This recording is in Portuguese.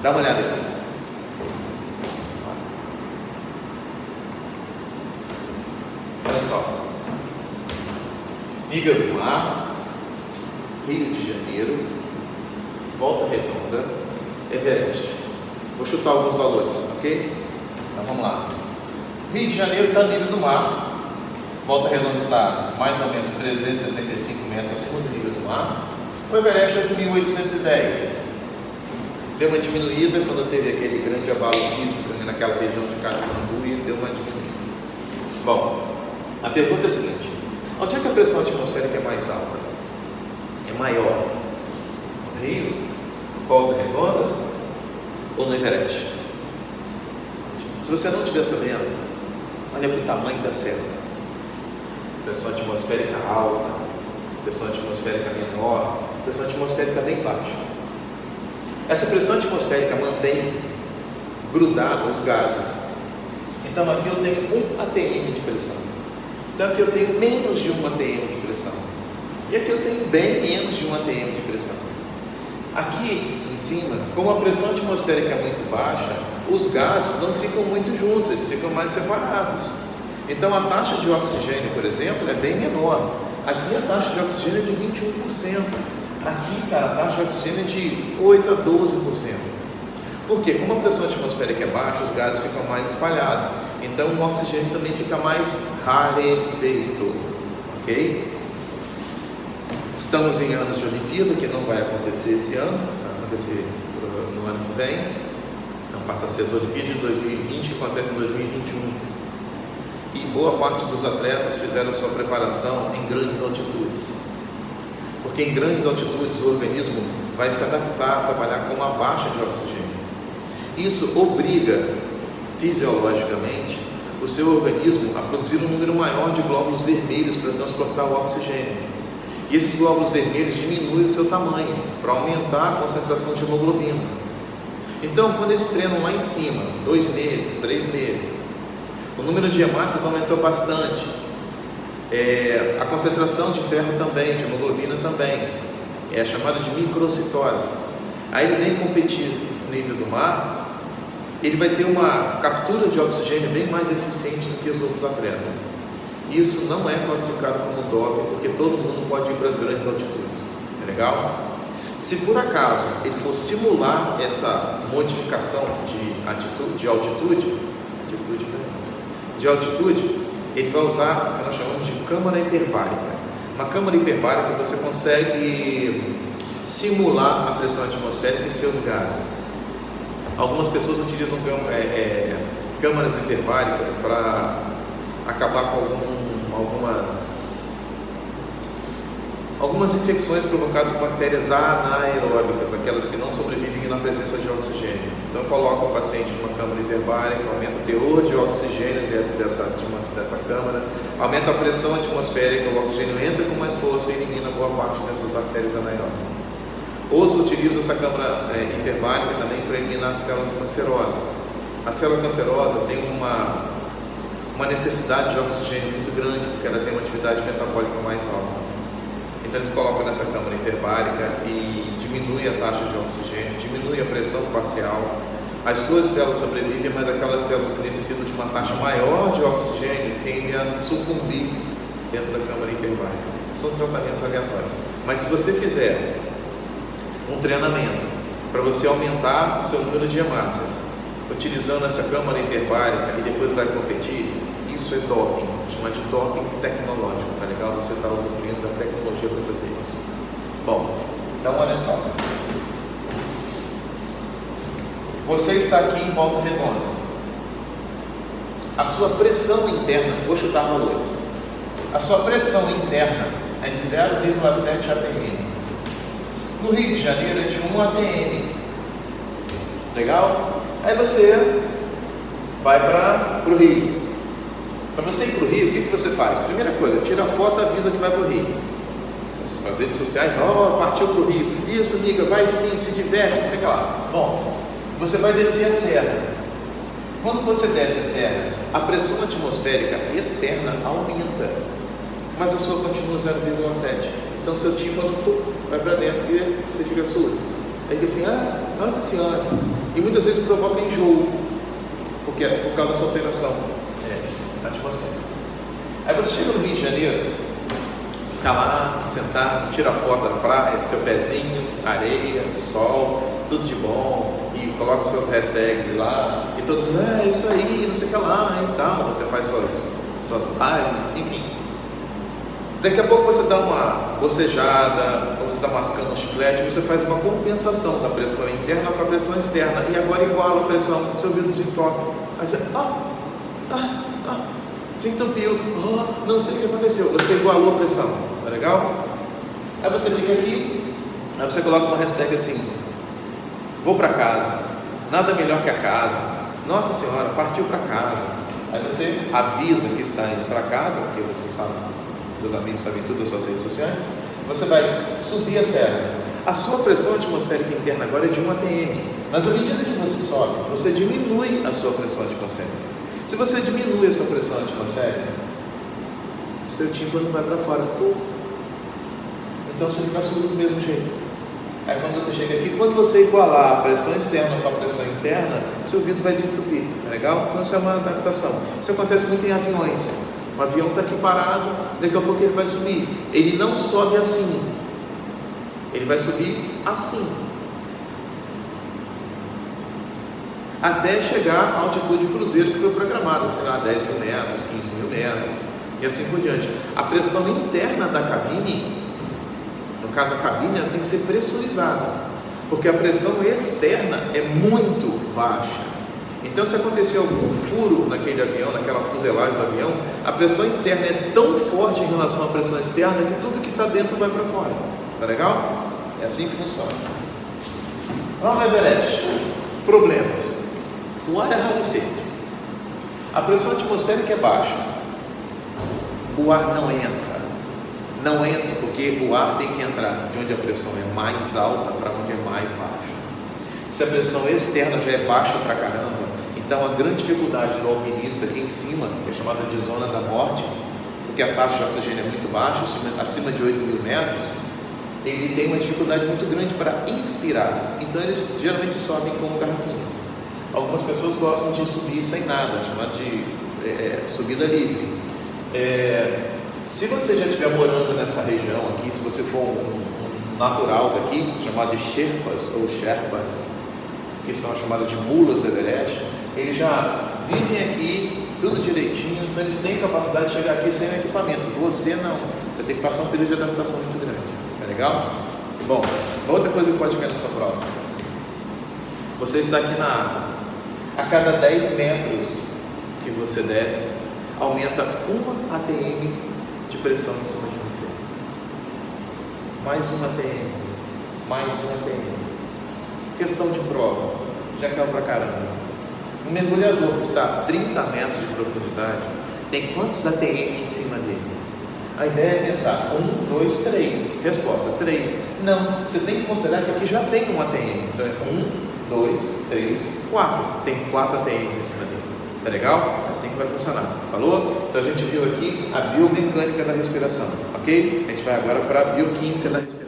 Dá uma olhada aqui. Olha só. Nível do mar, Rio de Janeiro, Volta Redonda, Everest. Vou chutar alguns valores, ok? Então vamos lá. Rio de Janeiro está no nível do mar. Volta Redonda está mais ou menos 365 metros acima do nível do mar. O Everest é 8.810. Deu uma diminuída quando teve aquele grande abalo sísmico naquela região de Katmandu e deu uma diminuída. Bom, a pergunta é a seguinte: onde é que a pressão atmosférica é mais alta? É maior? No Rio, Volta Redonda ou no Everest? Se você não estiver sabendo, olha para o tamanho da selva. Pressão atmosférica alta, pressão atmosférica menor, pressão atmosférica bem baixa. Essa pressão atmosférica mantém grudado os gases. Então aqui eu tenho 1 atm de pressão. Então aqui eu tenho menos de 1 atm de pressão. E aqui eu tenho bem menos de 1 atm de pressão. Aqui em cima, como a pressão atmosférica é muito baixa, os gases não ficam muito juntos, eles ficam mais separados. Então a taxa de oxigênio, por exemplo, é bem menor. Aqui a taxa de oxigênio é de 21%. Aqui, cara, a taxa de oxigênio é de 8 a 12%. Por quê? Como a pressão atmosférica é baixa, os gases ficam mais espalhados. Então o oxigênio também fica mais rarefeito. Ok? Estamos em anos de Olimpíada, que não vai acontecer esse ano, vai acontecer no ano que vem. Então passa a ser as Olimpíadas de 2020, que acontece em 2021. E boa parte dos atletas fizeram sua preparação em grandes altitudes. Porque em grandes altitudes o organismo vai se adaptar a trabalhar com uma baixa de oxigênio. Isso obriga, fisiologicamente, o seu organismo a produzir um número maior de glóbulos vermelhos para transportar o oxigênio. E esses glóbulos vermelhos diminuem o seu tamanho para aumentar a concentração de hemoglobina. Então, quando eles treinam lá em cima, 2 meses, 3 meses, o número de hemácias aumentou bastante. A concentração de ferro também, de hemoglobina também. É chamada de microcitose. Aí ele vem competir no nível do mar, ele vai ter uma captura de oxigênio bem mais eficiente do que os outros atletas. Isso não é classificado como doping, porque todo mundo pode ir para as grandes altitudes. É legal? Se por acaso ele for simular essa modificação de altitude, ele vai usar o que nós chamamos de câmara hiperbárica. Uma câmara hiperbárica você consegue simular a pressão atmosférica e seus gases. Algumas pessoas utilizam câmaras hiperbáricas para acabar com algumas infecções provocadas por bactérias anaeróbicas, aquelas que não sobrevivem na presença de oxigênio. Então coloca o paciente numa câmara hiperbárica, aumenta o teor de oxigênio dessa câmara, aumenta a pressão atmosférica, o oxigênio entra com mais força e elimina boa parte dessas bactérias anaeróbicas. Outros utilizam essa câmara hiperbárica também para eliminar células cancerosas. A célula cancerosa tem uma necessidade de oxigênio muito grande, porque ela tem uma atividade metabólica mais alta. Então eles colocam nessa câmara hiperbárica e diminui a taxa de oxigênio, diminui a pressão parcial. As suas células sobrevivem, mas aquelas células que necessitam de uma taxa maior de oxigênio tendem a sucumbir dentro da câmara hiperbárica. São tratamentos aleatórios. Mas se você fizer um treinamento para você aumentar o seu número de hemácias, utilizando essa câmara hiperbárica e depois vai competir, isso é doping, chama de doping tecnológico, tá legal? Você está usufruindo da tecnologia para fazer isso. Bom, então olha só. Você está aqui em Volta Redonda. A sua pressão interna, vou chutar valores. A sua pressão interna é de 0,7 atm. No Rio de Janeiro é de 1 atm. Legal? Aí você vai para o Rio. Para você ir para o Rio, o que você faz? Primeira coisa, tira a foto e avisa que vai para o Rio. As redes sociais, partiu para o Rio. Isso, amiga, vai sim, se diverte, não sei o que lá. Bom, você vai descer a serra. Quando você desce a serra, a pressão atmosférica externa aumenta, mas a sua continua 0,7. Então seu tímpano vai para dentro e você fica surdo. Aí diz assim, Nossa Senhora! E muitas vezes provoca enjoo, porque por causa dessa alteração atmosférica. Aí você chega no Rio de Janeiro, está lá, sentado, tira a foto da praia, seu pezinho, areia, sol, tudo de bom, e coloca seus hashtags lá, e todo mundo, é isso aí, não sei o que lá, e tal, você faz suas lives, enfim. Daqui a pouco você dá uma bocejada, ou você está mascando um chiclete, você faz uma compensação da pressão interna com a pressão externa, e agora iguala a pressão, seu ouvido desentope. Aí você, se entupiu, não sei o que aconteceu, você igualou a pressão, tá legal? Aí você fica aqui, aí você coloca uma hashtag assim, vou para casa, nada melhor que a casa, nossa senhora, partiu para casa. Aí você avisa que está indo para casa, porque você sabe, seus amigos sabem tudo das suas redes sociais, você vai subir a serra. A sua pressão atmosférica interna agora é de 1 atm, mas à medida que você sobe, você diminui a sua pressão atmosférica. Se você diminui a sua pressão atmosférica, seu tímpano vai para fora todo. Então você fica surdo do mesmo jeito. Aí quando você chega aqui, quando você igualar a pressão externa com a pressão interna, seu ouvido vai desentupir, tá legal? Então isso é uma adaptação. Isso acontece muito em aviões. O avião está aqui parado, daqui a pouco ele vai subir. Ele não sobe assim, ele vai subir assim, até chegar à altitude cruzeiro que foi programada, sei lá, 10 mil metros, 15 mil metros, e assim por diante. A pressão interna da cabine, no caso a cabine, ela tem que ser pressurizada, porque a pressão externa é muito baixa. Então, se acontecer algum furo naquele avião, naquela fuselagem do avião, a pressão interna é tão forte em relação à pressão externa que tudo que está dentro vai para fora. Tá legal? É assim que funciona. Vamos ao Everest. Problemas. O ar é rarefeito. A pressão atmosférica é baixa. O ar não entra. Não entra porque o ar tem que entrar de onde a pressão é mais alta para onde é mais baixa. Se a pressão externa já é baixa pra caramba, então a grande dificuldade do alpinista aqui em cima, que é chamada de zona da morte, porque a taxa de oxigênio é muito baixa, acima de 8 mil metros, ele tem uma dificuldade muito grande para inspirar. Então eles geralmente sobem com garrafinhas. Algumas pessoas gostam de subir sem nada, chamado de subida livre. Se você já estiver morando nessa região aqui, se você for um natural daqui, chamado de Sherpas ou Sherpas, que são chamadas de mulas do Everest, eles já vivem aqui tudo direitinho, então eles têm capacidade de chegar aqui sem equipamento. Você não, vai ter que passar um período de adaptação muito grande. Tá legal? Bom, outra coisa que pode cair na sua prova: você está aqui na água, a cada 10 metros que você desce, aumenta 1 atm de pressão em cima de você. Mais 1 atm, mais 1 atm. Questão de prova, já caiu pra caramba. Um mergulhador que está a 30 metros de profundidade tem quantos ATM em cima dele? A ideia é pensar 1, 2, 3. Resposta: 3. Não, você tem que considerar que aqui já tem 1 ATM. Então é 1, 2, 3, 4. Tem 4 ATMs em cima dele. Tá legal? É assim que vai funcionar. Falou? Então a gente viu aqui a biomecânica da respiração, ok? A gente vai agora para a bioquímica da respiração.